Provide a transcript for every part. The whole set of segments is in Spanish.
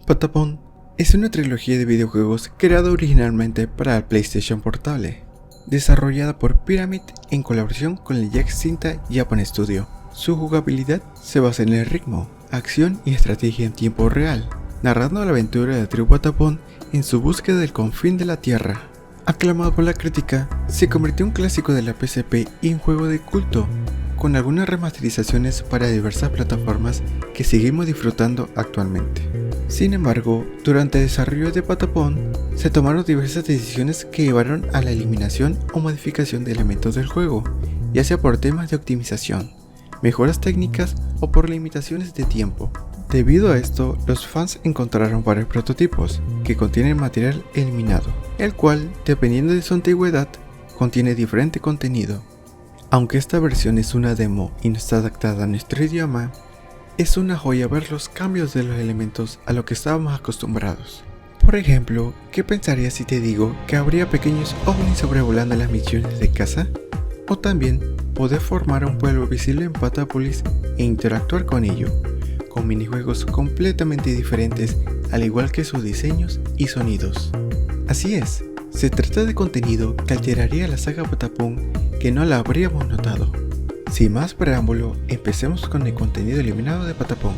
Patapon es una trilogía de videojuegos creada originalmente para el PlayStation Portable, desarrollada por Pyramid en colaboración con el ya extinta Japan Studio. Su jugabilidad se basa en el ritmo, acción y estrategia en tiempo real, narrando la aventura de la tribu Patapon en su búsqueda del confín de la Tierra. Aclamado por la crítica, se convirtió en un clásico de la PSP y un juego de culto, con algunas remasterizaciones para diversas plataformas que seguimos disfrutando actualmente. Sin embargo, durante el desarrollo de Patapon, se tomaron diversas decisiones que llevaron a la eliminación o modificación de elementos del juego, ya sea por temas de optimización, mejoras técnicas o por limitaciones de tiempo. Debido a esto, los fans encontraron varios prototipos que contienen material eliminado, el cual, dependiendo de su antigüedad, contiene diferente contenido. Aunque esta versión es una demo y no está adaptada a nuestro idioma, es una joya ver los cambios de los elementos a lo que estábamos acostumbrados. Por ejemplo, ¿qué pensarías si te digo que habría pequeños ovnis sobrevolando las misiones de caza? O también poder formar un pueblo visible en Patápolis e interactuar con ello, con minijuegos completamente diferentes al igual que sus diseños y sonidos. Así es, se trata de contenido que alteraría la saga Patapon que no la habríamos notado. Sin más preámbulo, empecemos con el contenido eliminado de Patapon.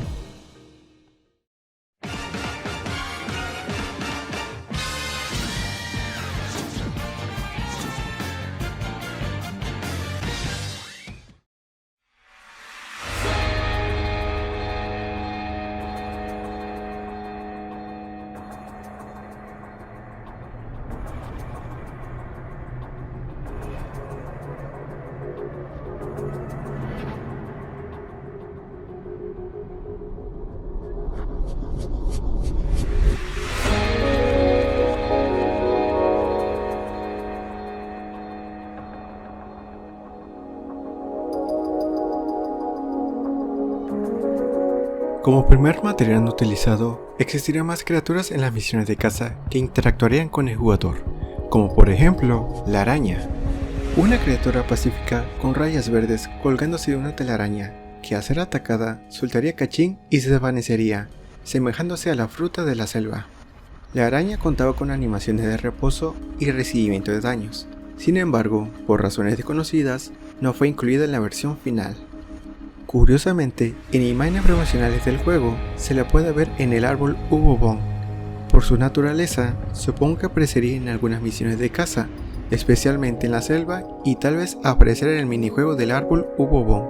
Como primer material no utilizado, existirían más criaturas en las misiones de caza que interactuarían con el jugador, como por ejemplo, la araña. Una criatura pacífica con rayas verdes colgándose de una telaraña, que al ser atacada soltaría cachín y se desvanecería, semejándose a la fruta de la selva. La araña contaba con animaciones de reposo y recibimiento de daños. Sin embargo, por razones desconocidas, no fue incluida en la versión final. Curiosamente, en imágenes promocionales del juego se la puede ver en el árbol Ubobon. Por su naturaleza, supongo que aparecería en algunas misiones de caza, especialmente en la selva, y tal vez aparecerá en el minijuego del árbol Ubobon.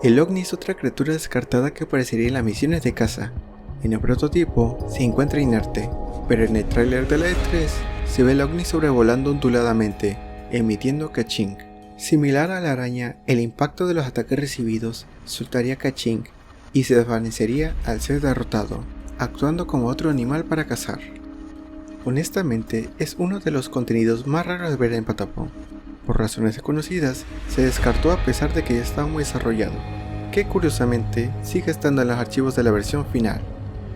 El ovni es otra criatura descartada que aparecería en las misiones de caza. En el prototipo se encuentra inerte, pero en el tráiler de la E3 se ve el ovni sobrevolando onduladamente, emitiendo caching. Similar a la araña, el impacto de los ataques recibidos soltaría caching y se desvanecería al ser derrotado, actuando como otro animal para cazar. Honestamente, es uno de los contenidos más raros de ver en Patapon. Por razones desconocidas, se descartó a pesar de que ya estaba muy desarrollado, que curiosamente sigue estando en los archivos de la versión final.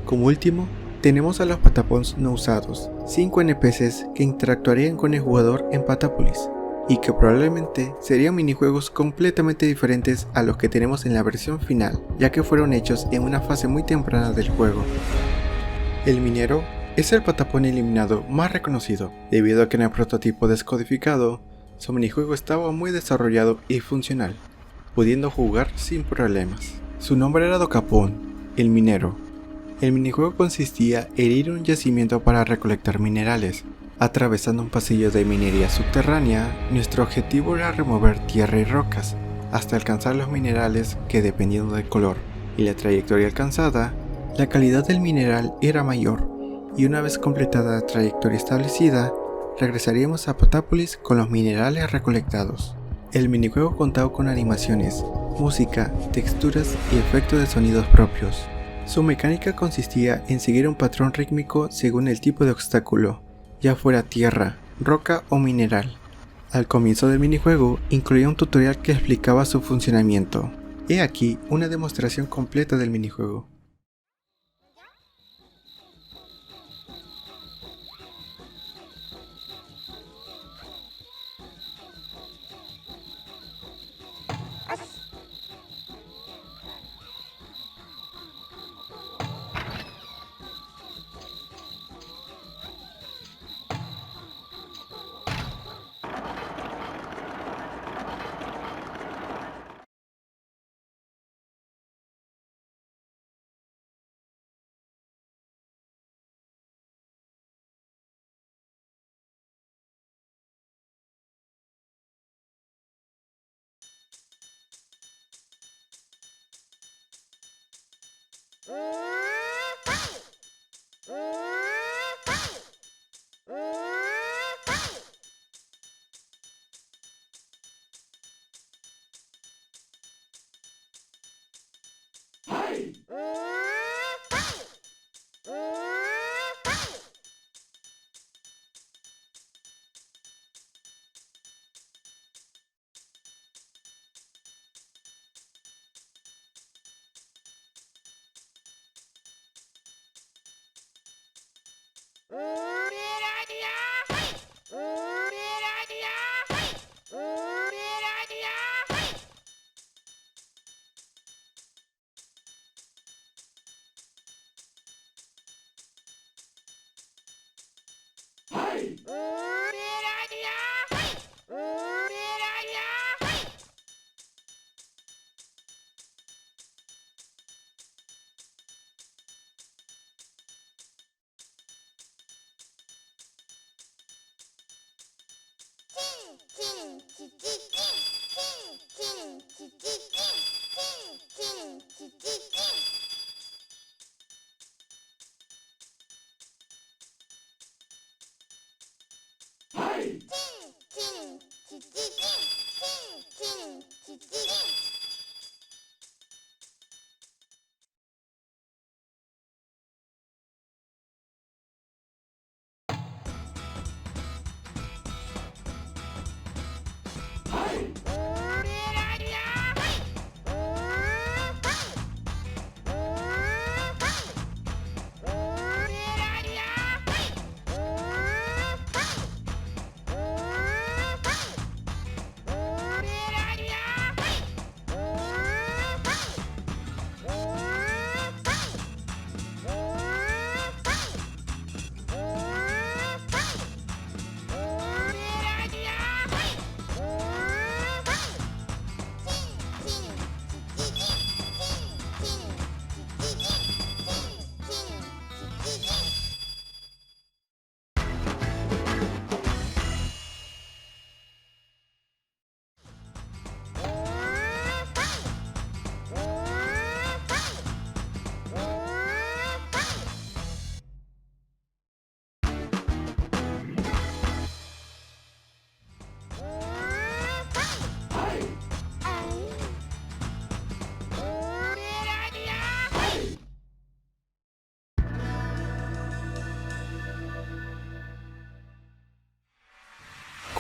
Como último, tenemos a los Patapons no usados, 5 NPCs que interactuarían con el jugador en Patápolis, y que probablemente serían minijuegos completamente diferentes a los que tenemos en la versión final, ya que fueron hechos en una fase muy temprana del juego. El minero es el Patapon eliminado más reconocido, debido a que en el prototipo descodificado, su minijuego estaba muy desarrollado y funcional, pudiendo jugar sin problemas. Su nombre era Dokapon, el minero. El minijuego consistía en ir a un yacimiento para recolectar minerales. Atravesando un pasillo de minería subterránea, nuestro objetivo era remover tierra y rocas, hasta alcanzar los minerales que, dependiendo del color y la trayectoria alcanzada, la calidad del mineral era mayor, y una vez completada la trayectoria establecida, regresaríamos a Patápolis con los minerales recolectados. El minijuego contaba con animaciones, música, texturas y efectos de sonidos propios. Su mecánica consistía en seguir un patrón rítmico según el tipo de obstáculo, ya fuera tierra, roca o mineral. Al comienzo del minijuego incluía un tutorial que explicaba su funcionamiento. He aquí una demostración completa del minijuego.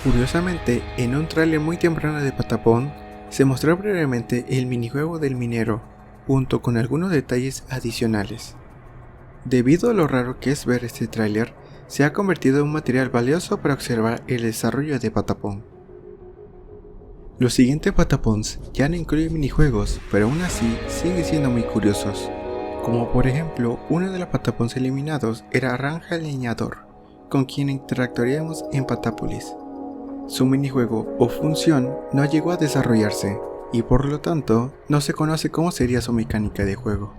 Curiosamente, en un tráiler muy temprano de Patapón, se mostró brevemente el minijuego del minero, junto con algunos detalles adicionales. Debido a lo raro que es ver este tráiler, se ha convertido en un material valioso para observar el desarrollo de Patapón. Los siguientes Patapons ya no incluyen minijuegos, pero aún así siguen siendo muy curiosos, como por ejemplo uno de los Patapons eliminados era Ranja el Leñador, con quien interactuaríamos en Patápolis. Su minijuego o función no llegó a desarrollarse, y por lo tanto no se conoce cómo sería su mecánica de juego.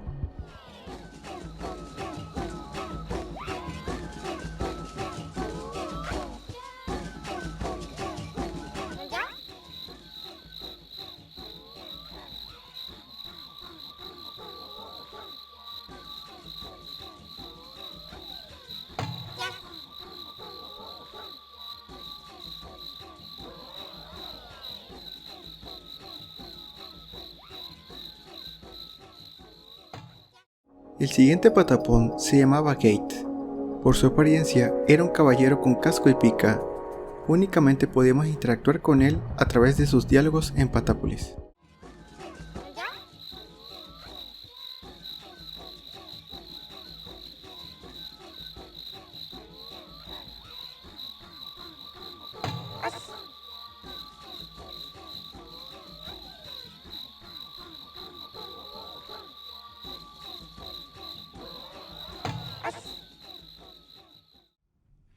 El siguiente Patapón se llamaba Gate. Por su apariencia era un caballero con casco y pica. Únicamente podíamos interactuar con él a través de sus diálogos en Patápolis.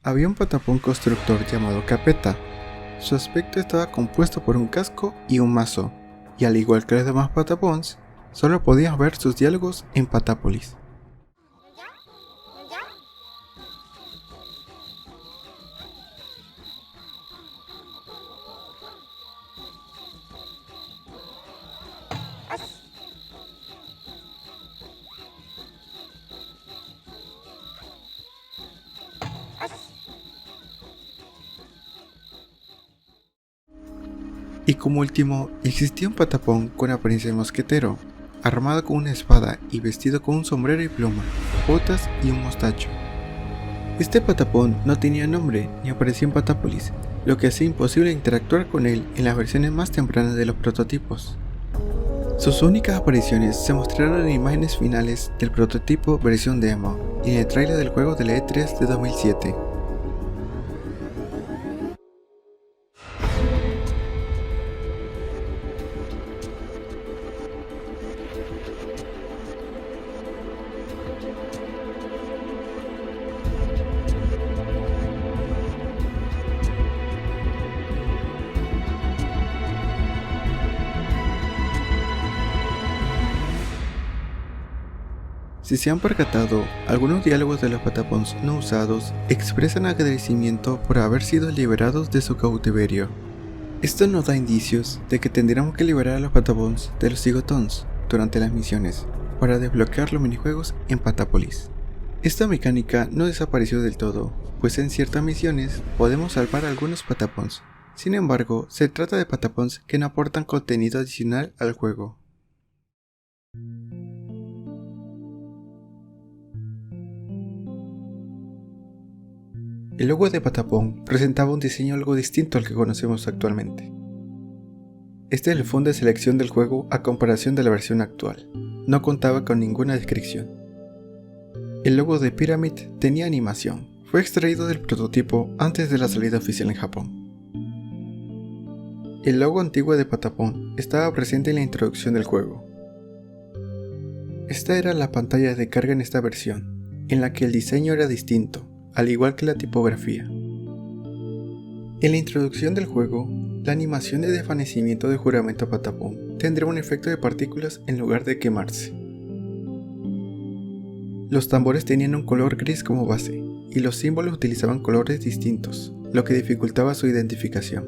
Había un Patapón constructor llamado Capeta. Su aspecto estaba compuesto por un casco y un mazo, y al igual que los demás Patapons, solo podías ver sus diálogos en Patápolis. Y como último, existía un Patapón con apariencia de mosquetero, armado con una espada y vestido con un sombrero y pluma, botas y un mostacho. Este Patapón no tenía nombre ni aparecía en Patápolis, lo que hacía imposible interactuar con él en las versiones más tempranas de los prototipos. Sus únicas apariciones se mostraron en imágenes finales del prototipo versión demo y en el tráiler del juego de la E3 de 2007. Si se han percatado, algunos diálogos de los Patapons no usados expresan agradecimiento por haber sido liberados de su cautiverio. Esto nos da indicios de que tendremos que liberar a los Patapons de los Zigotons durante las misiones para desbloquear los minijuegos en Patápolis. Esta mecánica no desapareció del todo, pues en ciertas misiones podemos salvar a algunos Patapons. Sin embargo, se trata de Patapons que no aportan contenido adicional al juego. El logo de Patapon presentaba un diseño algo distinto al que conocemos actualmente. Este es el fondo de selección del juego a comparación de la versión actual. No contaba con ninguna descripción. El logo de Pyramid tenía animación. Fue extraído del prototipo antes de la salida oficial en Japón. El logo antiguo de Patapon estaba presente en la introducción del juego. Esta era la pantalla de carga en esta versión, en la que el diseño era distinto, al igual que la tipografía. En la introducción del juego, la animación de desvanecimiento de juramento Patapon tendrá un efecto de partículas en lugar de quemarse. Los tambores tenían un color gris como base, y los símbolos utilizaban colores distintos, lo que dificultaba su identificación.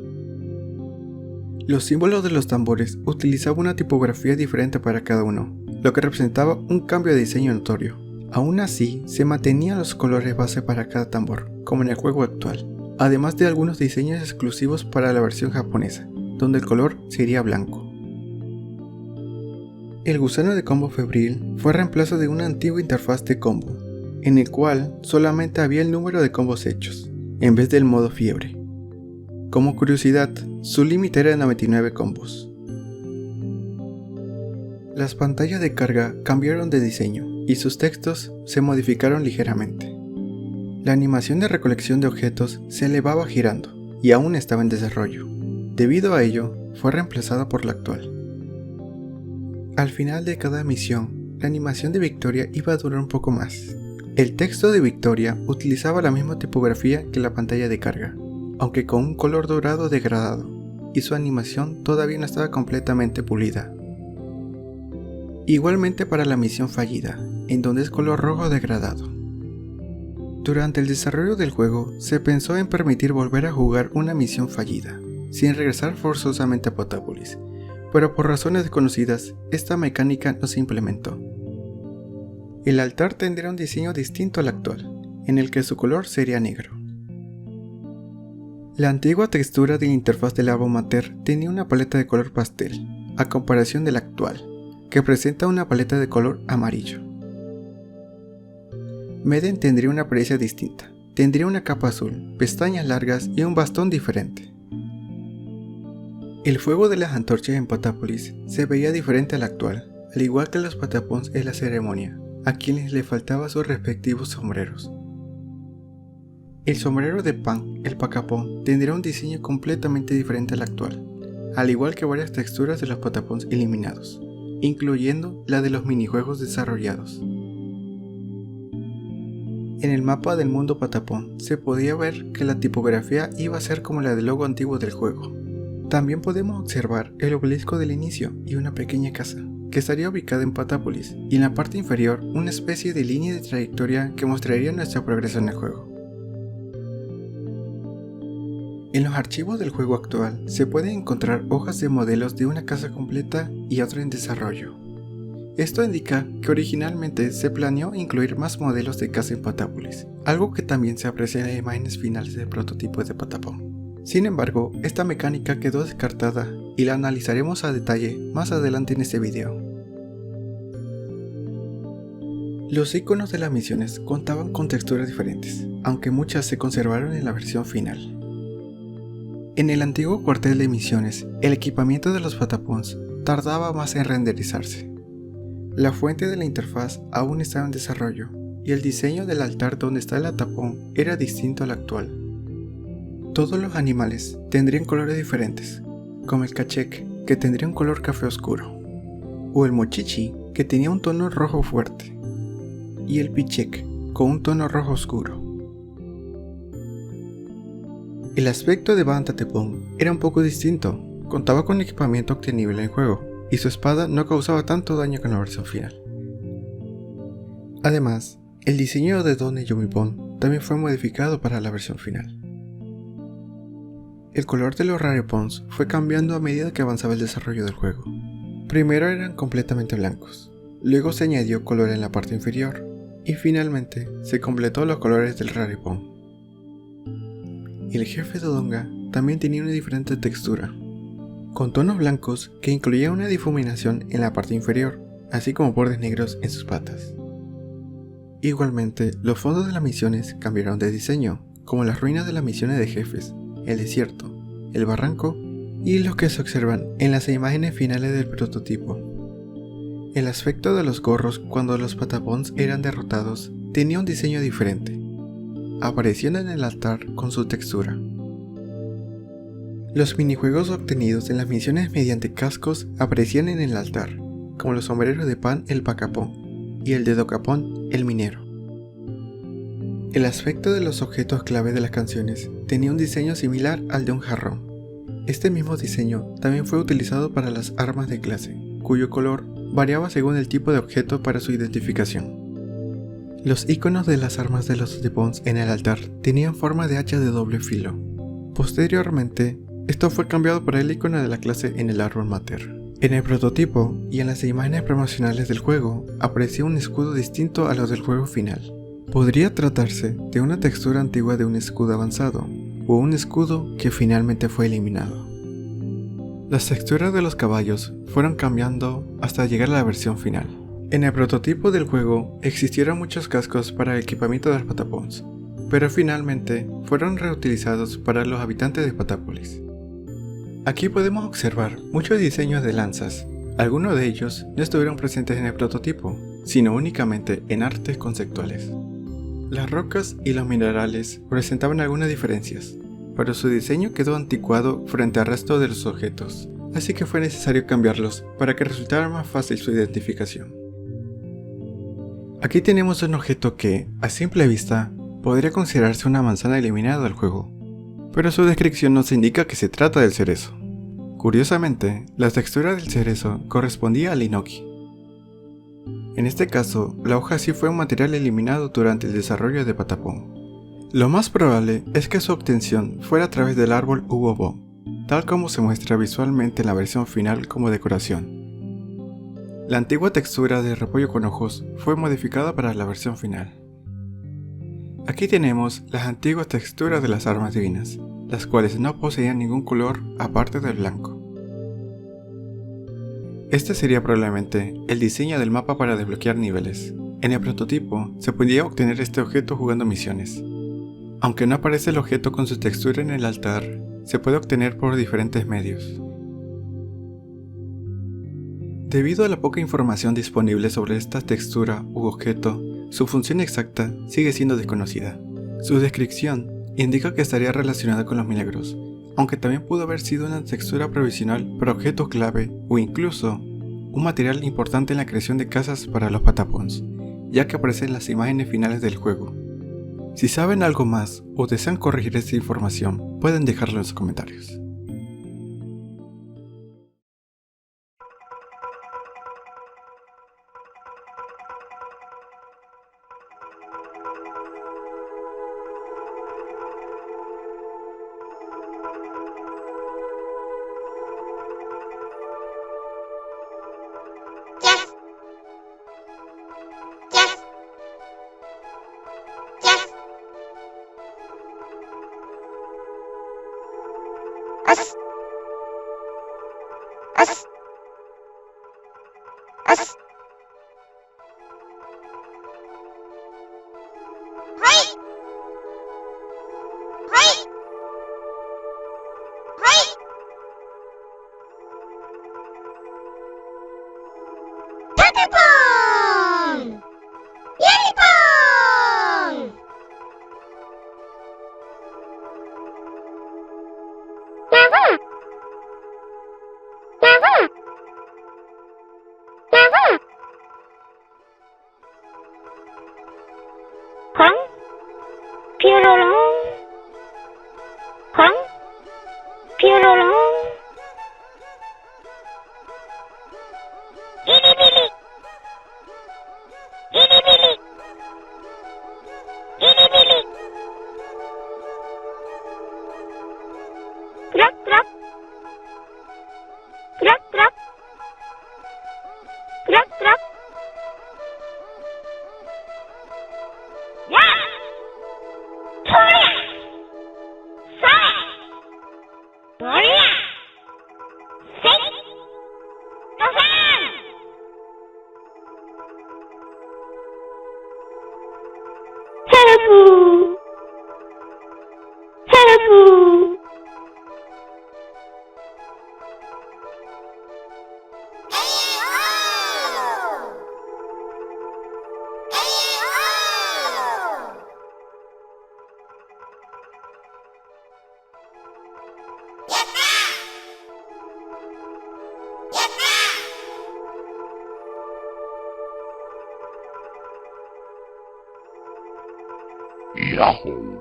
Los símbolos de los tambores utilizaban una tipografía diferente para cada uno, lo que representaba un cambio de diseño notorio. Aún así, se mantenían los colores base para cada tambor, como en el juego actual, además de algunos diseños exclusivos para la versión japonesa, donde el color sería blanco. El gusano de combo febril fue reemplazo de una antigua interfaz de combo, en el cual solamente había el número de combos hechos, en vez del modo fiebre. Como curiosidad, su límite era de 99 combos. Las pantallas de carga cambiaron de diseño, y sus textos se modificaron ligeramente. La animación de recolección de objetos se elevaba girando y aún estaba en desarrollo. Debido a ello, fue reemplazada por la actual. Al final de cada misión, la animación de victoria iba a durar un poco más. El texto de victoria utilizaba la misma tipografía que la pantalla de carga, aunque con un color dorado degradado, y su animación todavía no estaba completamente pulida. Igualmente para la misión fallida, en donde es color rojo degradado. Durante el desarrollo del juego, se pensó en permitir volver a jugar una misión fallida, sin regresar forzosamente a Patápolis, pero por razones desconocidas, esta mecánica no se implementó. El altar tendrá un diseño distinto al actual, en el que su color sería negro. La antigua textura de la interfaz del Abo Mater tenía una paleta de color pastel, a comparación de la actual, que presenta una paleta de color amarillo. Meden tendría una apariencia distinta, tendría una capa azul, pestañas largas y un bastón diferente. El fuego de las antorchas en Patápolis se veía diferente al actual, al igual que los Patapons en la ceremonia, a quienes le faltaban sus respectivos sombreros. El sombrero de Pan, el Pacapón, tendría un diseño completamente diferente al actual, al igual que varias texturas de los Patapons eliminados, incluyendo la de los minijuegos desarrollados. En el mapa del mundo Patapon se podía ver que la tipografía iba a ser como la del logo antiguo del juego. También podemos observar el obelisco del inicio y una pequeña casa, que estaría ubicada en Patápolis, y en la parte inferior una especie de línea de trayectoria que mostraría nuestro progreso en el juego. En los archivos del juego actual se pueden encontrar hojas de modelos de una casa completa y otra en desarrollo. Esto indica que originalmente se planeó incluir más modelos de casa en Patápolis, algo que también se aprecia en las imágenes finales del prototipo de Patapon. Sin embargo, esta mecánica quedó descartada y la analizaremos a detalle más adelante en este video. Los iconos de las misiones contaban con texturas diferentes, aunque muchas se conservaron en la versión final. En el antiguo cuartel de misiones, el equipamiento de los Patapons tardaba más en renderizarse. La fuente de la interfaz aún estaba en desarrollo, y el diseño del altar donde está el atapón era distinto al actual. Todos los animales tendrían colores diferentes, como el cachec, que tendría un color café oscuro, o el mochichi, que tenía un tono rojo fuerte, y el pichec, con un tono rojo oscuro. El aspecto de Bantatepón era un poco distinto, contaba con equipamiento obtenible en juego, y su espada no causaba tanto daño con la versión final. Además, el diseño de Done Yumipon también fue modificado para la versión final. El color de los Rarepons fue cambiando a medida que avanzaba el desarrollo del juego. Primero eran completamente blancos, luego se añadió color en la parte inferior, y finalmente se completó los colores del Rarepon. El jefe Dodonga también tenía una diferente textura, con tonos blancos que incluían una difuminación en la parte inferior, así como bordes negros en sus patas. Igualmente, los fondos de las misiones cambiaron de diseño, como las ruinas de las misiones de jefes, el desierto, el barranco y los que se observan en las imágenes finales del prototipo. El aspecto de los gorros cuando los patapons eran derrotados tenía un diseño diferente. Aparecían en el altar con su textura. Los minijuegos obtenidos en las misiones mediante cascos aparecían en el altar, como los sombreros de Pan el Pacapón y el de Docapón el Minero. El aspecto de los objetos clave de las canciones tenía un diseño similar al de un jarrón. Este mismo diseño también fue utilizado para las armas de clase, cuyo color variaba según el tipo de objeto para su identificación. Los iconos de las armas de los Depons en el altar tenían forma de hacha de doble filo. Posteriormente, esto fue cambiado por el icono de la clase en el árbol mater. En el prototipo y en las imágenes promocionales del juego aparecía un escudo distinto a los del juego final. Podría tratarse de una textura antigua de un escudo avanzado, o un escudo que finalmente fue eliminado. Las texturas de los caballos fueron cambiando hasta llegar a la versión final. En el prototipo del juego existieron muchos cascos para el equipamiento de los patapons, pero finalmente fueron reutilizados para los habitantes de Patápolis. Aquí podemos observar muchos diseños de lanzas. Algunos de ellos no estuvieron presentes en el prototipo, sino únicamente en artes conceptuales. Las rocas y los minerales presentaban algunas diferencias, pero su diseño quedó anticuado frente al resto de los objetos, así que fue necesario cambiarlos para que resultara más fácil su identificación. Aquí tenemos un objeto que, a simple vista, podría considerarse una manzana eliminada del juego, pero su descripción nos indica que se trata del cerezo. Curiosamente, la textura del cerezo correspondía al inoki. En este caso, la hoja sí fue un material eliminado durante el desarrollo de Patapon. Lo más probable es que su obtención fuera a través del árbol Uobo, tal como se muestra visualmente en la versión final como decoración. La antigua textura de repollo con ojos fue modificada para la versión final. Aquí tenemos las antiguas texturas de las armas divinas, las cuales no poseían ningún color aparte del blanco. Este sería probablemente el diseño del mapa para desbloquear niveles. En el prototipo se podía obtener este objeto jugando misiones. Aunque no aparece el objeto con su textura en el altar, se puede obtener por diferentes medios. Debido a la poca información disponible sobre esta textura u objeto, su función exacta sigue siendo desconocida. Su descripción indica que estaría relacionada con los milagros, aunque también pudo haber sido una textura provisional para objetos clave o incluso un material importante en la creación de casas para los patapons, ya que aparece en las imágenes finales del juego. Si saben algo más o desean corregir esta información, pueden dejarlo en los comentarios. Piololong. Hong. Piololong. Ini-bili. Ini-bili. Ini-bili. Gerak-gerak. Gerak-gerak. Gerak-gerak. Ya! Toya! Sae! Toya! Sei! Tosan! Helpu! Helpu! Yahoo!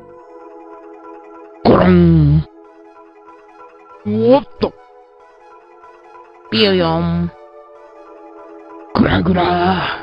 Grung! What the? Biom! Gra gra!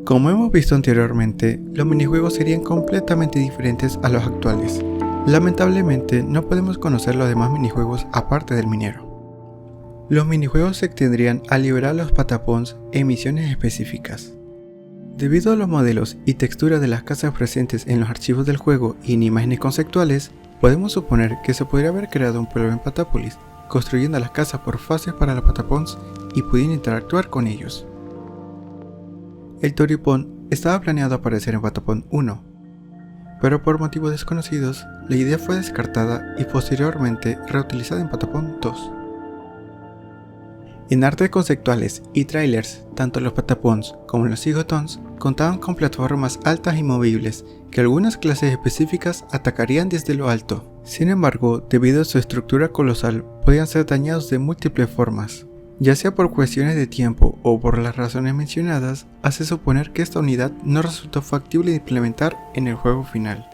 Como hemos visto anteriormente, los minijuegos serían completamente diferentes a los actuales. Lamentablemente, no podemos conocer los demás minijuegos aparte del minero. Los minijuegos se extendrían a liberar los patapons en misiones específicas. Debido a los modelos y texturas de las casas presentes en los archivos del juego y en imágenes conceptuales, podemos suponer que se podría haber creado un pueblo en Patápolis, construyendo las casas por fases para los patapons y pudiendo interactuar con ellos. El Toripon estaba planeado aparecer en Patapon 1, pero por motivos desconocidos, la idea fue descartada y posteriormente reutilizada en Patapon 2. En artes conceptuales y trailers, tanto los Patapons como los Zigotons contaban con plataformas altas y movibles que algunas clases específicas atacarían desde lo alto. Sin embargo, debido a su estructura colosal, podían ser dañados de múltiples formas. Ya sea por cuestiones de tiempo o por las razones mencionadas, hace suponer que esta unidad no resultó factible de implementar en el juego final.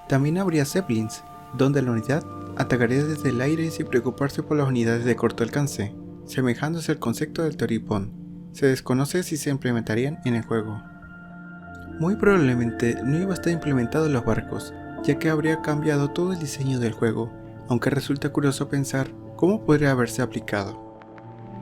También habría Zeppelins, donde la unidad atacaría desde el aire sin preocuparse por las unidades de corto alcance, semejándose al concepto del Toripon. Se desconoce si se implementarían en el juego. Muy probablemente no iba a estar implementado en los barcos, ya que habría cambiado todo el diseño del juego, aunque resulta curioso pensar cómo podría haberse aplicado.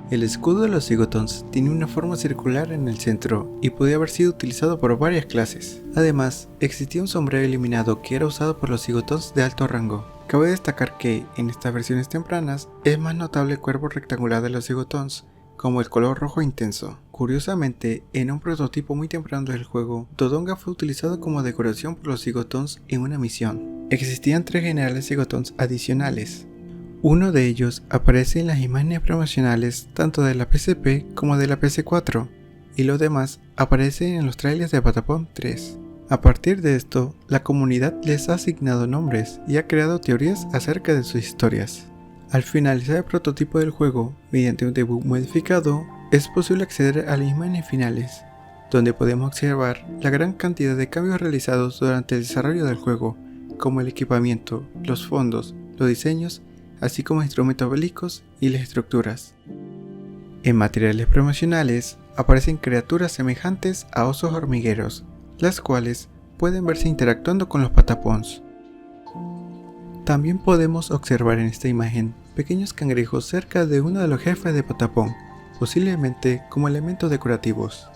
El escudo de los Zigotons tiene una forma circular en el centro y podía haber sido utilizado por varias clases. Además, existía un sombrero eliminado que era usado por los Zigotons de alto rango. Cabe destacar que, en estas versiones tempranas, es más notable el cuerpo rectangular de los Zigotons, como el color rojo intenso. Curiosamente, en un prototipo muy temprano del juego, Dodonga fue utilizado como decoración por los Zigotons en una misión. Existían 3 generales Zigotons adicionales. Uno de ellos aparece en las imágenes promocionales tanto de la PSP como de la PS4, y los demás aparecen en los trailers de Patapon 3. A partir de esto, la comunidad les ha asignado nombres y ha creado teorías acerca de sus historias. Al finalizar el prototipo del juego, mediante un debug modificado, es posible acceder a las imágenes finales, donde podemos observar la gran cantidad de cambios realizados durante el desarrollo del juego, como el equipamiento, los fondos, los diseños, así como instrumentos bélicos y las estructuras. En materiales promocionales aparecen criaturas semejantes a osos hormigueros, las cuales pueden verse interactuando con los patapons. También podemos observar en esta imagen pequeños cangrejos cerca de uno de los jefes de patapón, posiblemente como elementos decorativos.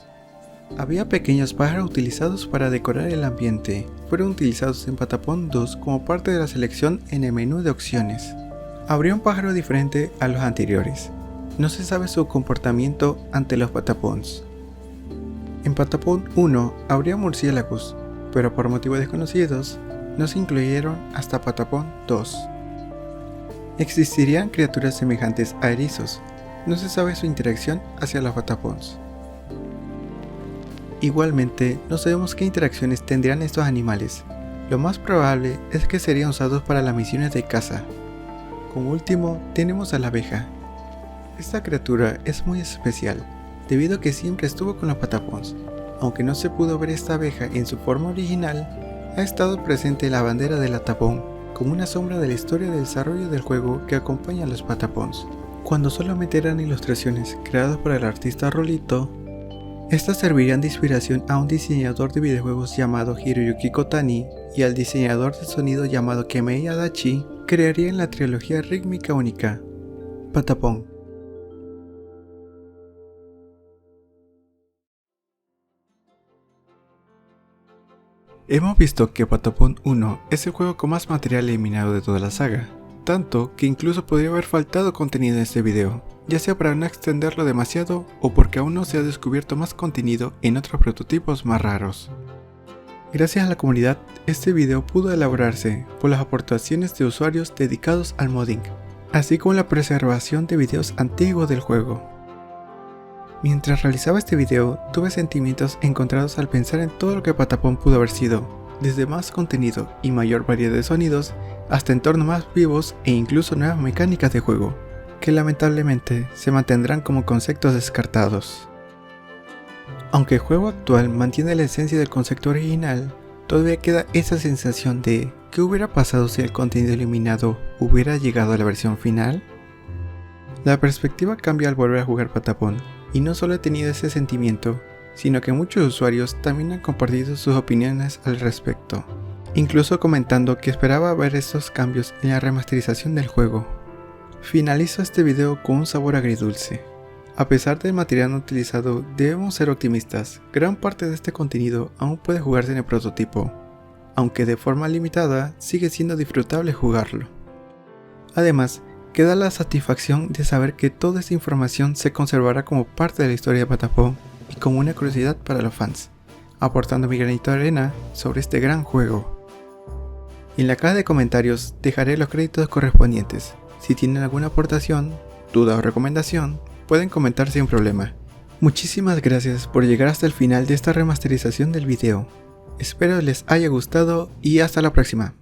Había pequeños pájaros utilizados para decorar el ambiente, fueron utilizados en Patapon 2 como parte de la selección en el menú de opciones. Habría un pájaro diferente a los anteriores. No se sabe su comportamiento ante los patapons. En Patapon 1 habría murciélagos, pero por motivos desconocidos no se incluyeron hasta Patapon 2. Existirían criaturas semejantes a erizos, no se sabe su interacción hacia los patapons. Igualmente, no sabemos qué interacciones tendrían estos animales. Lo más probable es que serían usados para las misiones de caza. Como último, tenemos a la abeja. Esta criatura es muy especial, debido a que siempre estuvo con los patapons. Aunque no se pudo ver esta abeja en su forma original, ha estado presente en la bandera del Atapón, como una sombra de la historia de desarrollo del juego que acompaña a los patapons. Cuando solamente eran ilustraciones creadas por el artista Rolito, estas servirían de inspiración a un diseñador de videojuegos llamado Hiroyuki Kotani y al diseñador de sonido llamado Kemei Adachi, crearían la trilogía rítmica única, Patapon. Hemos visto que Patapon 1 es el juego con más material eliminado de toda la saga, tanto que incluso podría haber faltado contenido en este video, ya sea para no extenderlo demasiado o porque aún no se ha descubierto más contenido en otros prototipos más raros. Gracias a la comunidad, este video pudo elaborarse por las aportaciones de usuarios dedicados al modding, así como la preservación de videos antiguos del juego. Mientras realizaba este video, tuve sentimientos encontrados al pensar en todo lo que Patapon pudo haber sido, desde más contenido y mayor variedad de sonidos, hasta entornos más vivos e incluso nuevas mecánicas de juego, que lamentablemente se mantendrán como conceptos descartados. Aunque el juego actual mantiene la esencia del concepto original, todavía queda esa sensación de ¿qué hubiera pasado si el contenido eliminado hubiera llegado a la versión final? La perspectiva cambia al volver a jugar Patapon, y no solo he tenido ese sentimiento, sino que muchos usuarios también han compartido sus opiniones al respecto, incluso comentando que esperaba ver estos cambios en la remasterización del juego. Finalizo este video con un sabor agridulce. A pesar del material no utilizado, debemos ser optimistas, gran parte de este contenido aún puede jugarse en el prototipo, aunque de forma limitada sigue siendo disfrutable jugarlo. Además, queda la satisfacción de saber que toda esta información se conservará como parte de la historia de Patapon y como una curiosidad para los fans, aportando mi granito de arena sobre este gran juego. En la caja de comentarios dejaré los créditos correspondientes. Si tienen alguna aportación, duda o recomendación, pueden comentar sin problema. Muchísimas gracias por llegar hasta el final de esta remasterización del video. Espero les haya gustado y hasta la próxima.